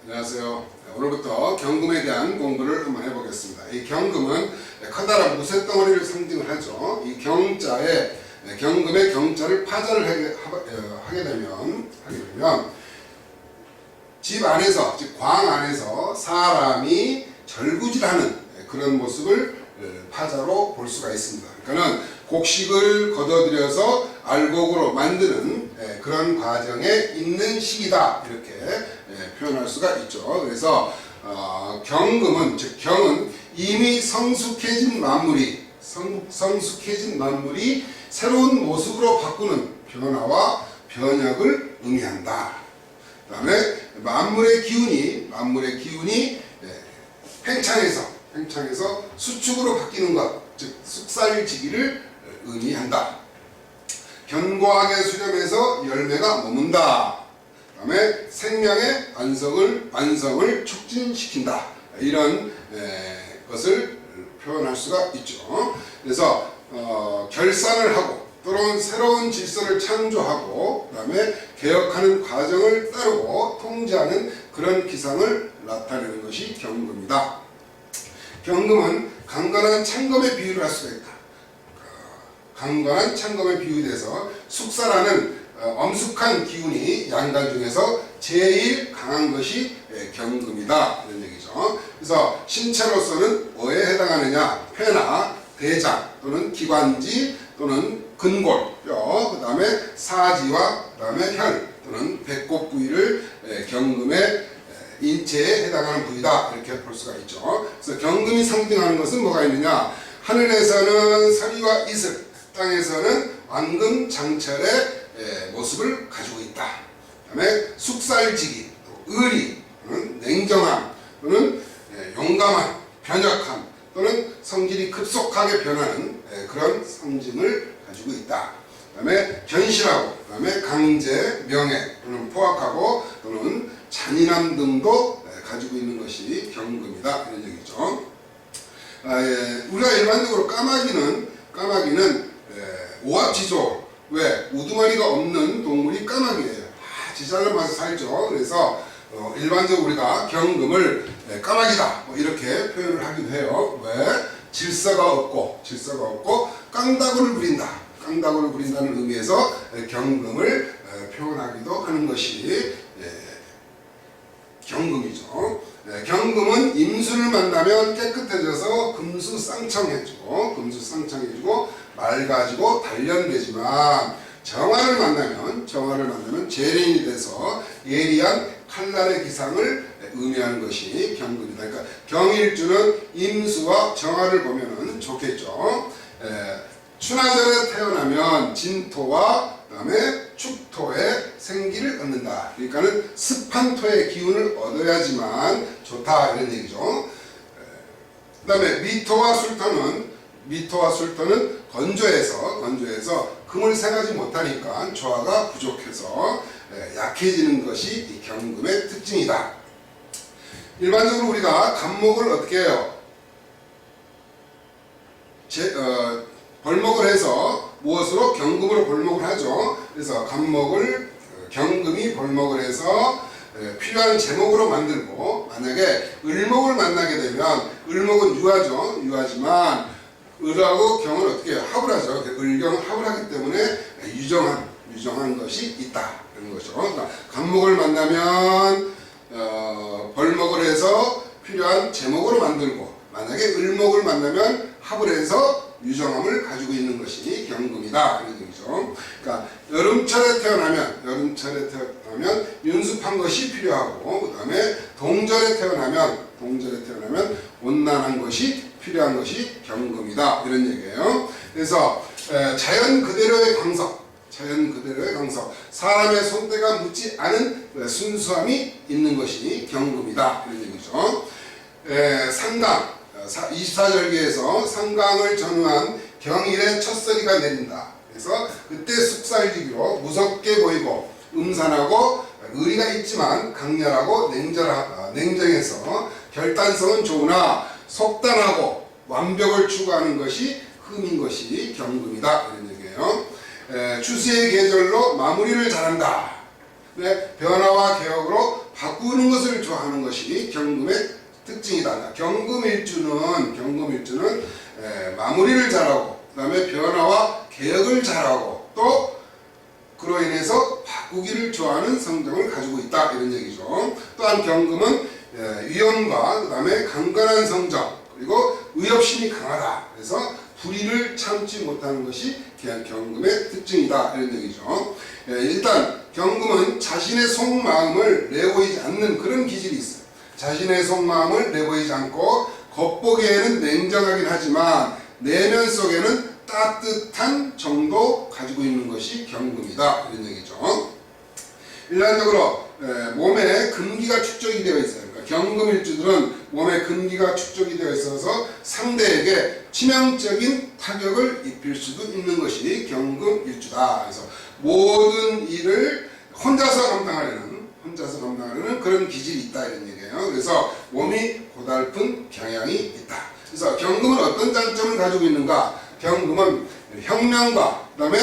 안녕하세요. 오늘부터 경금에 대한 공부를 한번 해보겠습니다. 이 경금은 커다란 무쇠덩어리를 상징을 하죠. 이 경자에 경금의 경자를 파자를 하게 되면 집 안에서, 즉 광 안에서 사람이 절구질하는 그런 모습을 파자로 볼 수가 있습니다. 그러니까는 곡식을 걷어들여서 알곡으로 만드는 그런 과정에 있는 시기다, 이렇게 표현할 수가 있죠. 그래서 경금은, 즉 경은 이미 성숙해진 만물이 새로운 모습으로 바꾸는 변화와 변혁을 의미한다. 그 다음에 만물의 기운이 팽창해서 수축으로 바뀌는 것, 즉 숙살지기를 의미한다. 견고하게 수렴해서 열매가 머문다. 그 다음에 생명의 완성을 촉진시킨다. 이런 것을 표현할 수가 있죠. 그래서 결산을 하고 또는 새로운 질서를 창조하고 그 다음에 개혁하는 과정을 따르고 통제하는 그런 기상을 나타내는 것이 경금이다. 경금은 강건한 창검의 비유를 할 수가 있다. 강건한 창검에 비유돼서 숙사라는 엄숙한 기운이 양간 중에서 제일 강한 것이 경금이다, 이런 얘기죠. 그래서 신체로서는 뭐에 해당하느냐? 폐나 대장 또는 기관지 또는 근골, 뼈, 그 다음에 사지와 그 다음에 혈 또는 배꼽 부위를 경금의 인체에 해당하는 부위다, 이렇게 볼 수가 있죠. 그래서 경금이 상징하는 것은 뭐가 있느냐? 하늘에서는 서리와 이슬, 땅에서는 완금 장철의 모습을 가지고 있다. 그 다음에 숙살지기, 의리 또는 냉정함 또는 용감함, 변혁함 또는 성질이 급속하게 변하는 그런 상징을 가지고 있다. 그 다음에 견실하고, 그 다음에 강제, 명예 또는 포악하고 또는 잔인함 등도 가지고 있는 것이 경금이다, 이런 얘기죠. 우리가 일반적으로 까마귀는 오합지졸, 왜? 우두머리가 없는 동물이 까마귀예요. 아주 잘난 맛에 살죠. 그래서 일반적으로 우리가 경금을 까마귀다, 이렇게 표현을 하기도 해요. 왜? 질서가 없고 깡다구를 부린다는 의미에서 경금을 표현하기도 하는 것이 경금이죠. 경금은 임수를 만나면 깨끗해져서 금수쌍청해지고 맑아지고 단련되지만 정화를 만나면 재련이 돼서 예리한 칼날의 기상을 의미하는 것이 경금이다. 그러니까 경일주는 임수와 정화를 보면은 좋겠죠. 춘하절에 태어나면 진토와 그 다음에 축토의 생기를 얻는다. 그러니까는 습한 토의 기운을 얻어야지만 좋다, 이런 얘기죠. 그 다음에 미토와 술토는 건조해서 금을 생하지 못하니까 조화가 부족해서 약해지는 것이 이 경금의 특징이다. 일반적으로 우리가 간목을 어떻게 해요? 벌목을 해서 무엇으로? 경금으로 벌목을 하죠. 그래서 경금이 벌목을 해서 필요한 제목으로 만들고, 만약에 을목을 만나게 되면 을목은 유하지만 을하고 경을 어떻게 해요? 합을 하죠. 을경을 합을 하기 때문에 유정한 것이 있다, 이런 거죠. 그러니까 간목을 만나면 벌목을 해서 필요한 제목으로 만들고, 만약에 을목을 만나면 합을 해서 유정함을 가지고 있는 것이 경금이다, 이런 얘기죠. 그러니까 여름철에 태어나면 윤습한 것이 필요하고, 그 다음에 동절에 태어나면 온난한 것이 필요한 것이 경금이다, 이런 얘기예요. 그래서 자연 그대로의 강석, 사람의 손때가 묻지 않은 순수함이 있는 것이 경금이다, 이런 얘기죠. 상강, 24절기에서 상강을 전후한 경일에 첫서리가 내린다. 그래서 그때 숙살지기로 무섭게 보이고 음산하고 의리가 있지만 강렬하고 냉정해서 결단성은 좋으나 속단하고 완벽을 추구하는 것이 흠인 것이 경금이다, 이런 얘기예요. 추수의 계절로 마무리를 잘한다. 변화와 개혁으로 바꾸는 것을 좋아하는 것이 경금의 특징이다. 경금일주는 마무리를 잘하고 그다음에 변화와 개혁을 잘하고 또 그로 인해서 바꾸기를 좋아하는 성정을 가지고 있다 이런 얘기죠. 또한 경금은 위엄과 그다음에 강건한 성정 그리고 의협심이 강하다. 그래서 불의를 참지 못하는 것이 경금의 특징이다 이런 얘기죠. 일단 경금은 자신의 속마음을 내보이지 않는 그런 기질이 있어요. 자신의 속마음을 내보이지 않고 겉보기에는 냉정하긴 하지만 내면 속에는 따뜻한 정도 가지고 있는 것이 경금이다 이런 얘기죠. 일반적으로 몸에 근기가 축적이 되어 있어요. 그러니까 경금일주들은 몸에 근기가 축적이 되어 있어서 상대에게 치명적인 타격을 입힐 수도 있는 것이 경금일주다. 그래서 모든 일을 혼자서 감당하려는 그런 기질이 있다 이런 얘기예요. 그래서 몸이 고달픈 경향이 있다. 그래서 경금은 어떤 장점을 가지고 있는가? 경금은 혁명과 그다음에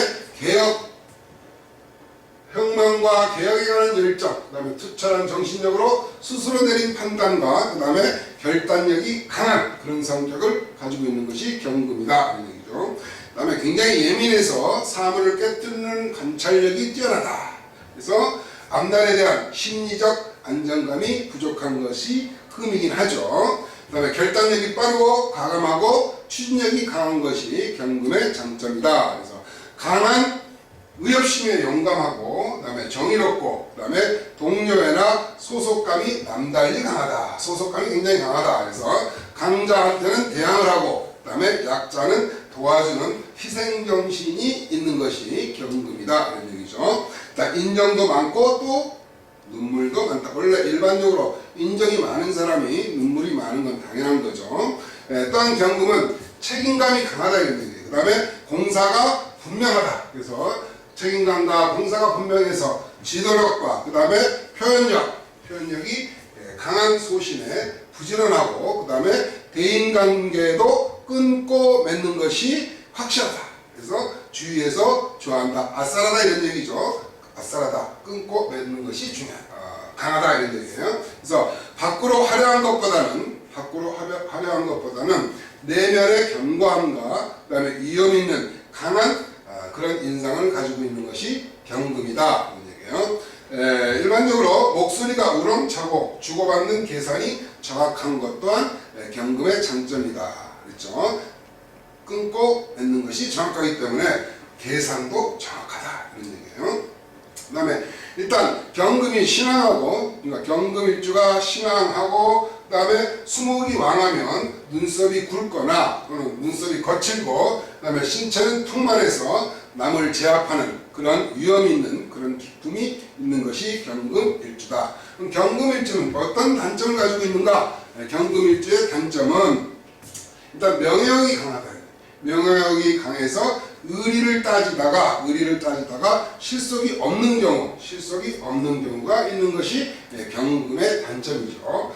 혁명과 개혁에 관한 열정, 그다음에 투철한 정신력으로 스스로 내린 판단과 그다음에 결단력이 강한 그런 성격을 가지고 있는 것이 경금이다 이런 얘기죠. 그다음에 굉장히 예민해서 사물을 깨뜨리는 관찰력이 뛰어나다. 그래서 앞날에 대한 심리적 안정감이 부족한 것이 흠이긴 하죠. 그 다음에 결단력이 빠르고 과감하고 추진력이 강한 것이 경금의 장점이다. 그래서 강한 의협심에 용감하고 그 다음에 정의롭고 그 다음에 동료애나 소속감이 남달리 강하다. 소속감이 굉장히 강하다. 그래서 강자한테는 대항을 하고 그 다음에 약자는 도와주는 희생정신이 있는 것이 경금이다 이런 얘기죠. 인정도 많고 또 눈물도 많다. 원래 일반적으로 인정이 많은 사람이 눈물이 많은 건 당연한 거죠. 또한 경금은 책임감이 강하다 이런 얘기예요. 그 다음에 공사가 분명하다. 그래서 책임감과 공사가 분명해서 지도력과 그 다음에 표현력이 강한 소신에 부지런하고 그 다음에 대인관계도 끊고 맺는 것이 확실하다. 그래서 주위에서 좋아한다. 아싸라다 이런 얘기죠. 아싸라다. 끊고 맺는 것이 강하다 이런 얘기예요. 그래서 밖으로 화려한 것보다는 내면의 견고함과 그다음에 위험 있는 강한 그런 인상을 가지고 있는 것이 경금이다 이런 얘기예요. 일반적으로 목소리가 우렁차고 주고받는 계산이 정확한 것 또한 경금의 장점이다. 그렇죠? 끊고 맺는 것이 정확하기 때문에 계산도 정확하다 이런 얘기예요. 그 다음에 일단 경금이 신앙하고 그러니까 경금일주가 신앙하고 그 다음에 수목이 왕하면 눈썹이 굵거나 또는 눈썹이 거칠고 그 다음에 신체는 퉁만해서 남을 제압하는 그런 위험 있는 그런 기품이 있는 것이 경금일주다. 그럼 경금일주는 어떤 단점을 가지고 있는가? 경금일주의 단점은 일단 명예욕이 강하다. 명예욕이 강해서 의리를 따지다가 실속이 없는 경우가 있는 것이 경금의 단점이죠.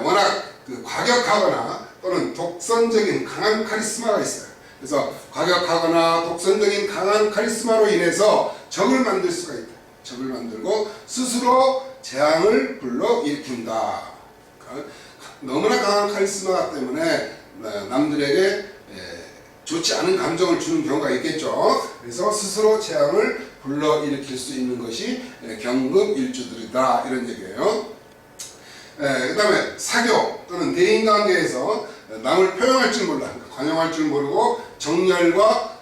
워낙 과격하거나 또는 독선적인 강한 카리스마가 있어요. 그래서 과격하거나 독선적인 강한 카리스마로 인해서 적을 만들 수가 있다. 적을 만들고 스스로 재앙을 불러일으킨다. 너무나 강한 카리스마 때문에 남들에게 좋지 않은 감정을 주는 경우가 있겠죠. 그래서 스스로 재앙을 불러일으킬 수 있는 것이 경금일주들이다 이런 얘기예요. 그 다음에 사교 또는 대인관계에서 남을 표현할 줄 몰라 관용할 줄 모르고 정열과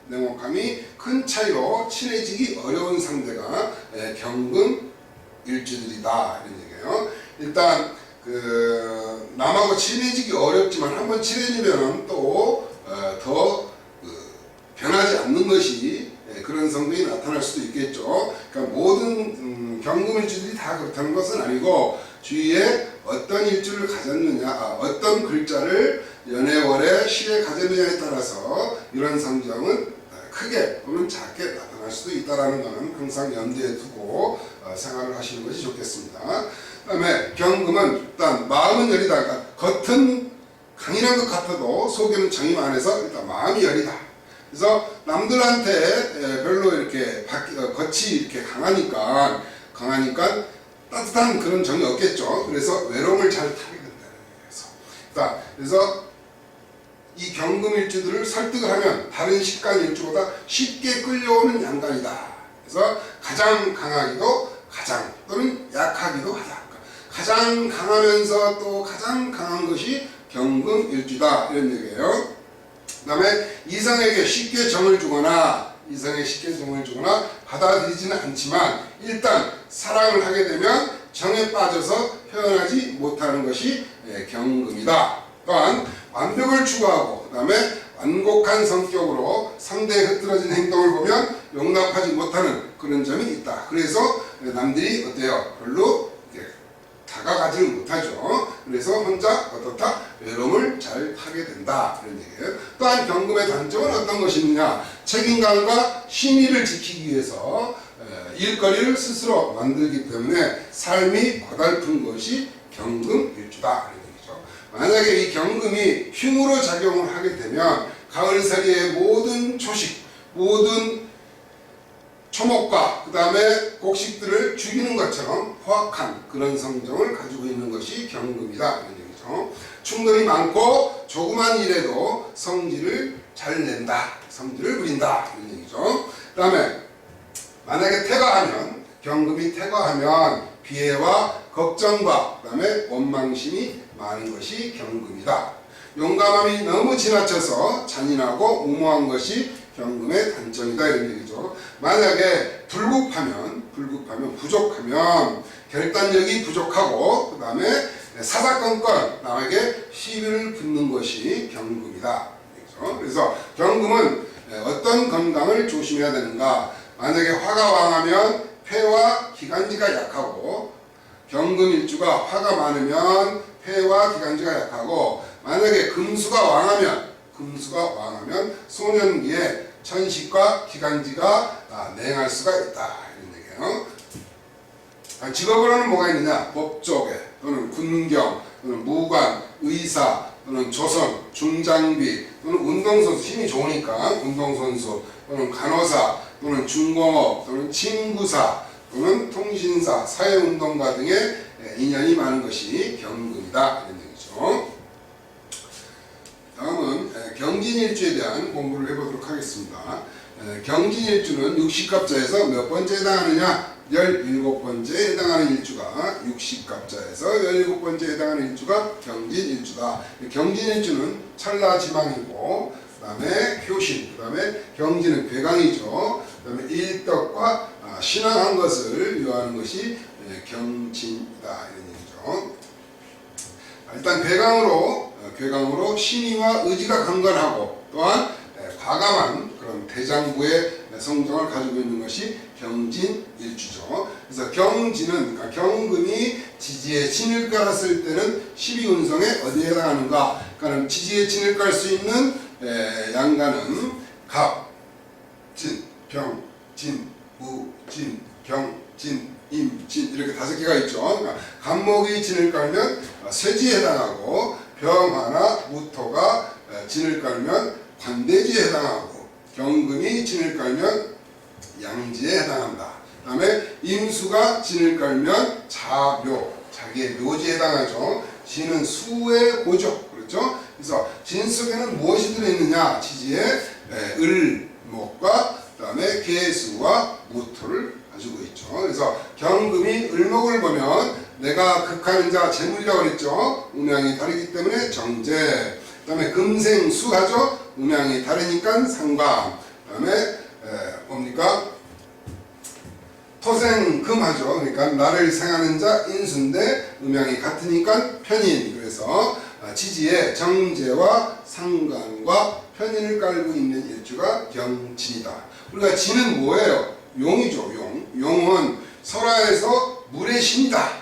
냉혹함이 큰 차이로 친해지기 어려운 상대가 경금일주들이다 이런 얘기예요. 일단 남하고 친해지기 어렵지만 한번 친해지면 또 더 변하지 않는 것이 그런 성격이 나타날 수도 있겠죠. 그러니까 모든 경금일주들이 다 그렇다는 것은 아니고 주위에 어떤 일주를 가졌느냐, 어떤 글자를 연애월에 시에 가졌느냐에 따라서 이런 성정은 크게 또는 작게 나타날 수도 있다는 것은 항상 염두에 두고 생각을 하시는 것이 좋겠습니다. 그 다음에 경금은 일단 마음은 여리다. 그러니까 겉은 강인한 것 같아도 속에는 정이 많아서 일단 마음이 여리다. 그래서 남들한테 별로 이렇게 겉이 이렇게 강하니까 따뜻한 그런 정이 없겠죠. 그래서 외로움을 잘 타게 된다는 얘기예요. 그래서 이 경금일주들을 설득을 하면 다른 식간일주보다 쉽게 끌려오는 양간이다. 그래서 가장 강하기도 가장 또는 약하기도 하다. 그러니까 가장 강하면서 또 가장 강한 것이 경금일주다 이런 얘기예요. 그 다음에 이성에게 쉽게 정을 주거나 받아들이지는 않지만 일단 사랑을 하게 되면 정에 빠져서 표현하지 못하는 것이 경금이다. 또한 완벽을 추구하고 그 다음에 완곡한 성격으로 상대의 흐트러진 행동을 보면 용납하지 못하는 그런 점이 있다. 그래서 남들이 어때요? 별로 다가가지를 못하죠. 그래서 혼자 어떻다? 외로움을 잘 타게 된다. 그런 얘기예요. 또한 경금의 단점은 어떤 것이냐? 책임감과 신의를 지키기 위해서 일거리를 스스로 만들기 때문에 삶이 고달픈 것이 경금일주다. 이런 얘기죠. 만약에 이 경금이 흉으로 작용을 하게 되면 가을서리의 모든 초식, 모든 초목과 그 다음에 곡식들을 죽이는 것처럼 포악한 그런 성정을 가지고 있는 것이 경금이다. 이런 얘기죠. 충돌이 많고 조그만 일에도 성질을 잘 낸다. 성질을 부린다. 이런 얘기죠. 그 다음에 만약에 퇴거하면 경금이 퇴거하면 비애와 걱정과 그 다음에 원망심이 많은 것이 경금이다. 용감함이 너무 지나쳐서 잔인하고 무모한 것이 경금의 단점이다 이런 얘기죠. 만약에 불급하면 부족하면 결단력이 부족하고 그 다음에 사사건건 남에게 시비를 붙는 것이 경금이다. 그렇죠? 그래서 경금은 어떤 건강을 조심해야 되는가? 만약에 화가 왕하면 폐와 기관지가 약하고 경금일주가 화가 많으면 폐와 기관지가 약하고 만약에 금수가 왕하면 소년기에 천식과 기관지가 냉할 수가 있다 이런 얘기예요. 직업으로는 뭐가 있느냐? 법조계 또는 군경 또는 무관, 의사 또는 조선, 중장비 또는 운동선수 힘이 좋으니까 운동선수 또는 간호사 또는 중공업 또는 친구사 또는 통신사, 사회운동가 등의 인연이 많은 것이 경금이다 이런 얘기죠. 다음은 경진일주에 대한 공부를 해보도록 하겠습니다. 경진일주는 60갑자에서 몇 번째에 해당하느냐? 17번째에 해당하는 일주가 60갑자에서 17번째에 해당하는 일주가 경진일주다. 경진일주는 찰나지망이고 그 다음에 효신, 그 다음에 경진은 괴강이죠. 그 다음에 일덕과 신앙한 것을 요하는 것이 경진이다 이런 얘기죠. 일단 괴강으로 신의와 의지가 강건하고 또한 과감한 그런 대장부의 성정을 가지고 있는 것이 경진일주죠. 그래서 경진은 그러니까 경금이 지지에 진을 깔았을 때는 12운성에 어디에 해당하는가? 그러니까 지지에 진을 깔 수 있는 양간은 갑, 진, 병, 진, 무, 진, 경, 진, 임, 진 이렇게 5개가 있죠. 그러니까 갑목이 진을 깔면 쇠지에 해당하고 병화나 무토가 진을 깔면 관대지에 해당하고 경금이 진을 깔면 양지에 해당한다. 그 다음에 임수가 진을 깔면 자묘, 자기의 묘지에 해당하죠. 진은 수의 고조, 그렇죠? 그래서 진 속에는 무엇이 들어있느냐? 지지에 을목과 그 다음에 개수와 무토를 가지고 있죠. 그래서 경금이 을목을 보면 내가 극하는 자 재물이라고 그랬죠. 음양이 다르기 때문에 정제. 그 다음에 금생수하죠. 음양이 다르니까 상관. 그 다음에 뭡니까? 토생금하죠. 그러니까 나를 생하는 자 인수인데 음양이 같으니까 편인. 그래서 지지에 정제와 상관과 편인을 깔고 있는 일주가 경진이다. 우리가 진은 뭐예요? 용이죠. 용은 설화에서 물의 신이다.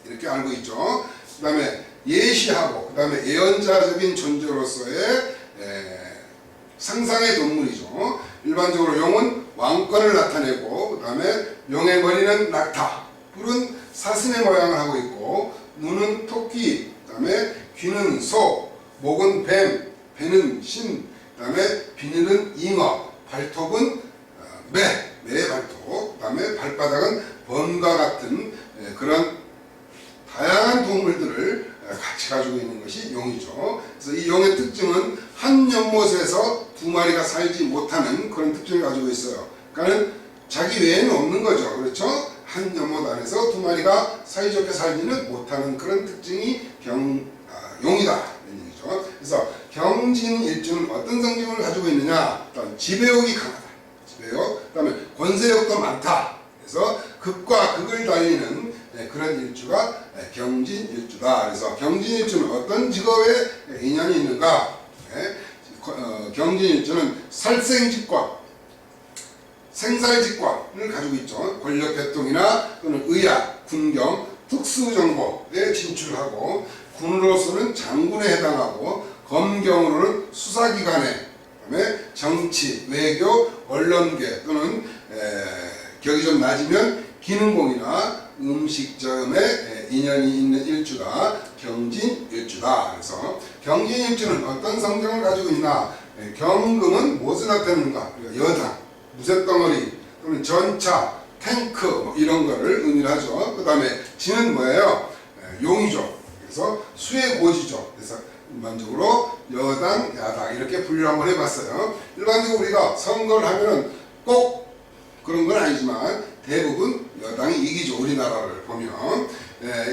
이렇게 알고 있죠. 그 다음에 예시하고 그 다음에 예언자적인 존재로서의 상상의 동물이죠. 일반적으로 용은 왕권을 나타내고 그 다음에 용의 머리는 낙타, 뿔은 사슴의 모양을 하고 있고 눈은 토끼, 그 다음에 귀는 소, 목은 뱀, 배는 신, 그 다음에 비늘은 잉어, 발톱은 매의 발톱, 그 다음에 발바닥은 범과 같은 그런 다양한 동물들을 같이 가지고 있는 것이 용이죠. 그래서 이 용의 특징은 한 연못에서 두 마리가 살지 못하는 그런 특징을 가지고 있어요. 그러니까 자기 외에는 없는 거죠. 그렇죠? 한 연못 안에서 두 마리가 사이좋게 살지는 못하는 그런 특징이 용이다. 이런 얘기죠. 그래서 경진일주는 어떤 성격을 가지고 있느냐? 일단 지배욕이 강하다. 지배욕. 그 다음에 권세욕도 많다. 그래서 극과 극을 달리는 그런 일주가 경진일주다. 그래서 경진일주는 어떤 직업에 인연이 있는가? 경진일주는 살생직과 생살직관을 가지고 있죠. 권력계통이나 또는 의학, 군경, 특수정보에 진출하고 군으로서는 장군에 해당하고 검경으로는 수사기관에 그다음에 정치, 외교, 언론계 또는 격이 좀 낮으면 기능공이나 음식점에 인연이 있는 일주가 경진일주다. 그래서 경진일주는 어떤 성격을 가지고 있나? 경금은 무엇을 나타내는가? 여당, 무쇠덩어리 또는 전차, 탱크 뭐 이런 거를 의미를 하죠. 그 다음에 진은 뭐예요? 용이죠. 그래서 수의 고지죠. 그래서 일반적으로 여당, 야당 이렇게 분류를 한번 해봤어요. 일반적으로 우리가 선거를 하면은 꼭 그런 건 아니지만 대부분 여당이 이기죠. 우리나라를 보면.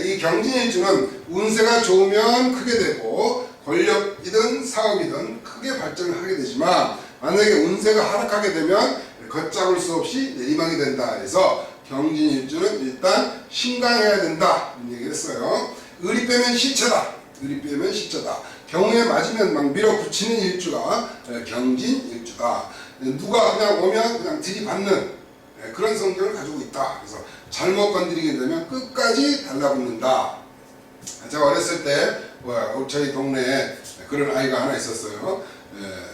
이 경진일주는 운세가 좋으면 크게 되고 권력이든 사업이든 크게 발전을 하게 되지만 만약에 운세가 하락하게 되면 걷잡을 수 없이 내리막이 된다. 그래서 경진일주는 일단 신강해야 된다. 이런 얘기를 했어요. 의리 빼면 시체다. 의리 빼면 시체다. 경우에 맞으면 막 밀어붙이는 일주가 경진일주다. 누가 그냥 오면 그냥 들이받는 그런 성격을 가지고 있다. 그래서 잘못 건드리게 되면 끝까지 달라붙는다. 제가 어렸을 때 저희 동네에 그런 아이가 하나 있었어요.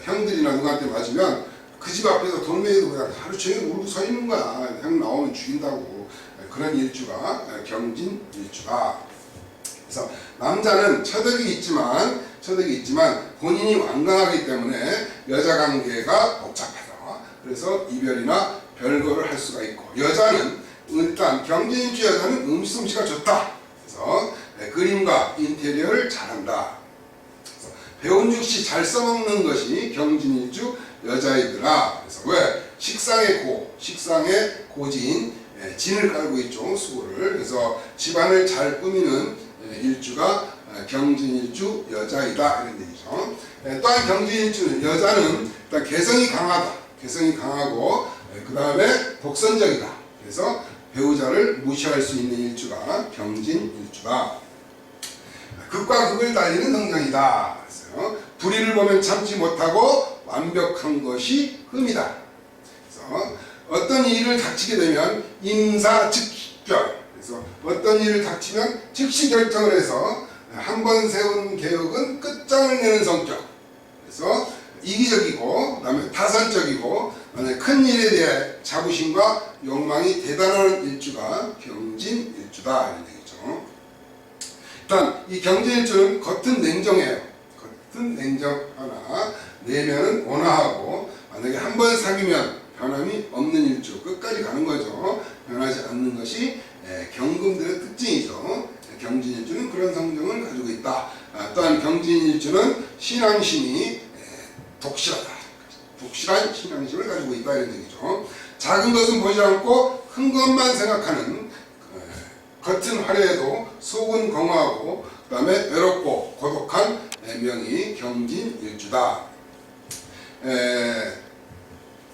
형들이나 누구한테 맞으면 그 집 앞에서 돌멩이도 그냥 하루 종일 울고 서 있는 거야. 형 나오면 죽인다고. 그런 일주가 경진일주다. 그래서 남자는 처덕이 있지만 본인이 완강하기 때문에 여자 관계가 복잡하다. 그래서 이별이나 별거를 할 수가 있고, 여자는 일단 경진일주 여자는 음식솜씨가 좋다. 그래서 그림과 인테리어를 잘한다. 그래서 배운 즉시 잘 써먹는 것이 경진일주 여자이더라. 그래서 왜? 식상의 고지인 진을 깔고 있죠. 수고를. 그래서 집안을 잘 꾸미는 일주가 경진일주 여자이다. 이런 얘기죠. 또한 경진일주는 여자는 일단 개성이 강하다. 개성이 강하고 그 다음에 독선적이다. 그래서 배우자를 무시할 수 있는 일주가 경진일주다. 극과 극을 달리는 성격이다. 그래서 불의를 보면 참지 못하고 완벽한 것이 흠이다. 그래서 어떤 일을 닥치게 되면 임사즉결. 그래서 어떤 일을 닥치면 즉시 결정을 해서 한 번 세운 계획은 끝장을 내는 성격. 그래서 이기적이고 그다음에 타산적이고 큰 일에 대해 자부심과 욕망이 대단한 일주가 경진일주다. 이런 얘기죠. 일단 이 경진일주는 겉은 냉정해요. 겉은 냉정하나 내면은 온화하고 만약에 한 번 사귀면 변함이 없는 일주, 끝까지 가는 거죠. 변하지 않는 것이 경금들의 특징이죠. 경진일주는 그런 성정을 가지고 있다. 또한 경진일주는 신앙심이 독실하다. 독실한 신앙심을 가지고 있다. 이런 얘기죠. 작은 것은 보지 않고 큰 것만 생각하는, 겉은 화려해도 속은 공허하고 그 다음에 외롭고 고독한 명이 경진일주다.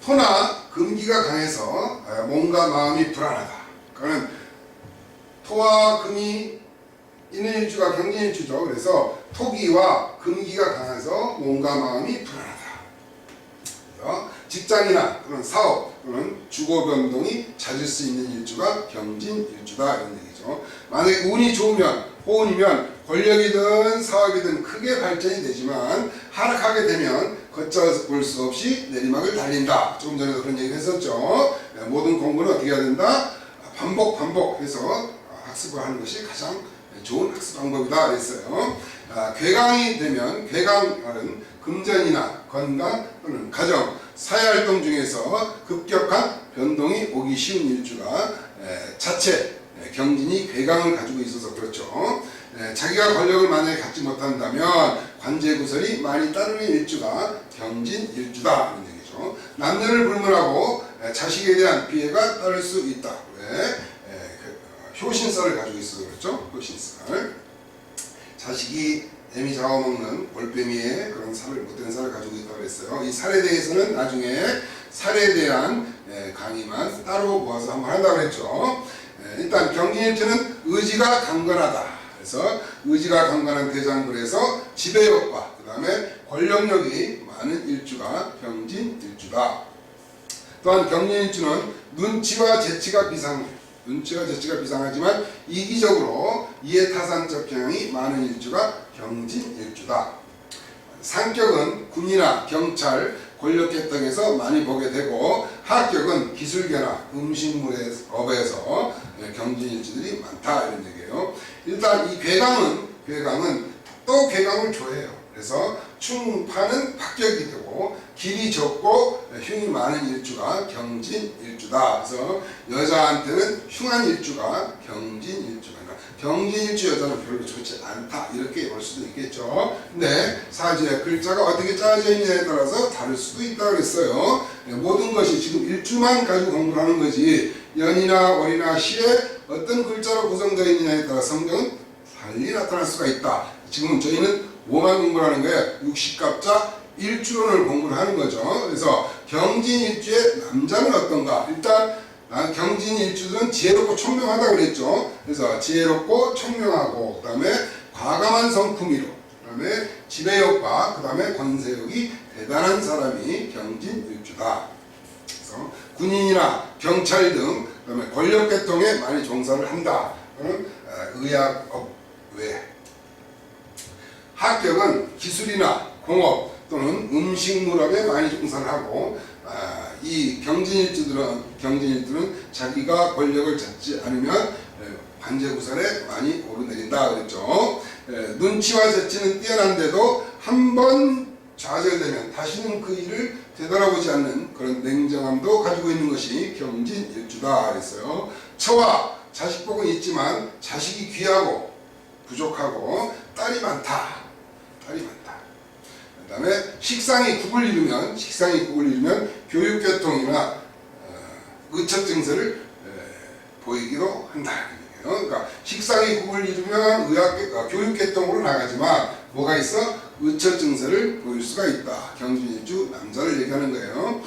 토나 금기가 강해서 몸과 마음이 불안하다. 그러면 토와 금이 있는 일주가 경진일주죠. 그래서 토기와 금기가 강해서 몸과 마음이 불안하다. 그래서 직장이나 그런 사업 또는 주거 변동이 잦을 수 있는 일주가 경진일주다. 이런 얘기죠. 만약에 운이 좋으면, 호운이면 권력이든 사업이든 크게 발전이 되지만 하락하게 되면 걷잡을 수 없이 내리막을 달린다. 조금 전에도 그런 얘기를 했었죠. 모든 공부는 어떻게 해야 된다? 반복해서 학습을 하는 것이 가장 좋은 학습 방법이다 그랬어요. 괴강이 되면, 괴강은 금전이나 건강 또는 가정, 사회활동 중에서 급격한 변동이 오기 쉬운 일주가 자체 경진이 괴강을 가지고 있어서 그렇죠. 자기가 권력을 만약에 갖지 못한다면 관제구설이 많이 따르는 일주가 경진일주다 이런 얘기죠. 남녀를 불문하고 자식에 대한 피해가 따를 수 있다. 왜? 효신살을 가지고 있어서 그렇죠. 효신살. 자식이 애미 잡아먹는 올빼미의 그런 살을, 못된 살을 가지고 있다고 그랬어요. 이 살에 대해서는 나중에 살에 대한 강의만 따로 모아서 한번 한다고 했죠. 일단 경진일주는 의지가 강건하다. 그래서 의지가 강건한 대장굴에서 지배력과 그 다음에 권력력이 많은 일주가 경진일주다. 또한 경진일주는 눈치와 재치가 비상하지만 이기적으로 이해타산적 경향이 많은 일주가 경진일주다. 상격은 군이나 경찰, 권력계통에서 많이 보게 되고 하격은 기술계나 음식물업에서 경진일주들이 많다 이런 얘기예요. 일단 이 괴강은 또 괴강을 좋아해요. 그래서 충파는 합격이 되고 길이 적고 흉이 많은 일주가 경진일주다. 그래서 여자한테는 흉한 일주가 경진일주다. 그러니까 경진일주 여자는 별로 좋지 않다 이렇게 볼 수도 있겠죠. 근데 사주의 글자가 어떻게 짜여져 있느냐에 따라서 다를 수도 있다 그랬어요. 모든 것이 지금 일주만 가지고 공부를 하는 거지 연이나 월이나 시에 어떤 글자로 구성되어 있느냐에 따라 성경은 달리 나타날 수가 있다. 지금 저희는 5만 공부를 하는 거예요. 60갑자 1주론을 공부를 하는 거죠. 그래서 경진일주의 남자는 어떤가? 일단 경진일주들은 지혜롭고 총명하다고 그랬죠. 그래서 지혜롭고 총명하고 그 다음에 과감한 성품이로 그 다음에 지배욕과 그 다음에 권세욕이 대단한 사람이 경진일주다. 그래서 군인이나 경찰 등 그 다음에 권력계통에 많이 종사를 한다. 의학업 외 합격은 기술이나 공업 또는 음식물업에 많이 종사를 하고 이 경진일주들은 자기가 권력을 잡지 않으면 관제구설에 많이 오르내린다 그랬죠. 눈치와 재치는 뛰어난데도 한 번 좌절되면 다시는 그 일을 되돌아보지 않는 그런 냉정함도 가지고 있는 것이 경진일주다 그랬어요. 처와 자식복은 있지만 자식이 귀하고 부족하고 딸이 많다. 그 다음에 식상이 국을 이루면 교육계통이나 의척 증세를 보이기도 한다. 그러니까 식상이 국을 이루면 교육계통으로 나가지만 뭐가 있어? 의척 증세를 보일 수가 있다. 경진일주 남자를 얘기하는 거예요.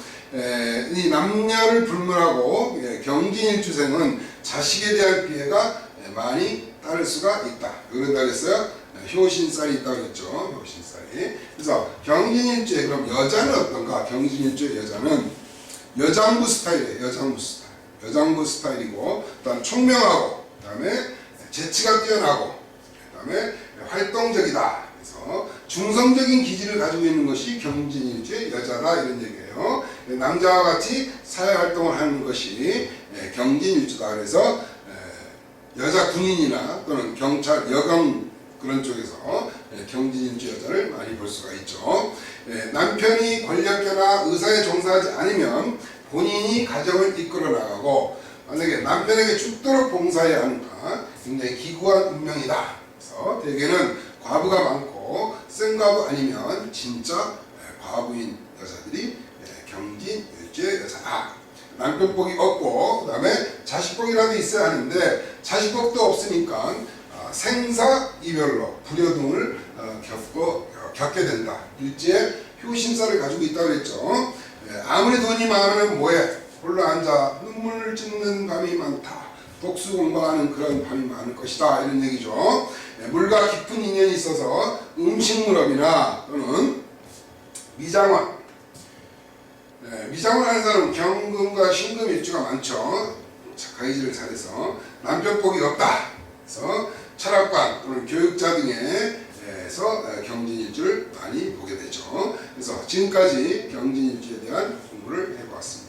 이 남녀를 불문하고 경진일주생은 자식에 대한 피해가 많이 따를 수가 있다. 그런다 그랬어요. 효신살이 있다고 했죠. 효신살이. 그래서 경진일주의 그럼 여자는 어떤가? 경진일주의 여자는 여장부 스타일이에요. 여장부 스타일이고 그다음 총명하고 그다음에 재치가 뛰어나고 그다음에 활동적이다. 그래서 중성적인 기질을 가지고 있는 것이 경진일주의 여자다 이런 얘기예요. 남자와 같이 사회활동을 하는 것이 경진일주다. 그래서 여자 군인이나 또는 경찰, 여경 그런 쪽에서 경진일주 여자를 많이 볼 수가 있죠. 남편이 권력계나 의사에 종사하지 않으면 본인이 가정을 이끌어 나가고 만약에 남편에게 죽도록 봉사해야 하는가 굉장히 기구한 운명이다. 그래서 대개는 과부가 많고 생과부 아니면 진짜 과부인 여자들이 경진일주의 여자다. 남편복이 없고 그 다음에 자식복이라도 있어야 하는데 자식복도 없으니까 생사이별로 불효등을 겪게 된다. 일제의 효심사를 가지고 있다고 그랬죠. 아무리 돈이 많으면 뭐해? 홀로 앉아 눈물을 짓는 밤이 많다. 독수 공부하는 그런 밤이 많을 것이다. 이런 얘기죠. 물과 깊은 인연이 있어서 음식물업이나 또는 미장원 미장원 하는 사람은 경금과 신금 일주가 많죠. 가이지를 잘해서 남편복이 없다. 그래서 철학관 또는 교육자 등에서 경진일주를 많이 보게 되죠. 그래서 지금까지 경진일주에 대한 공부를 해보았습니다.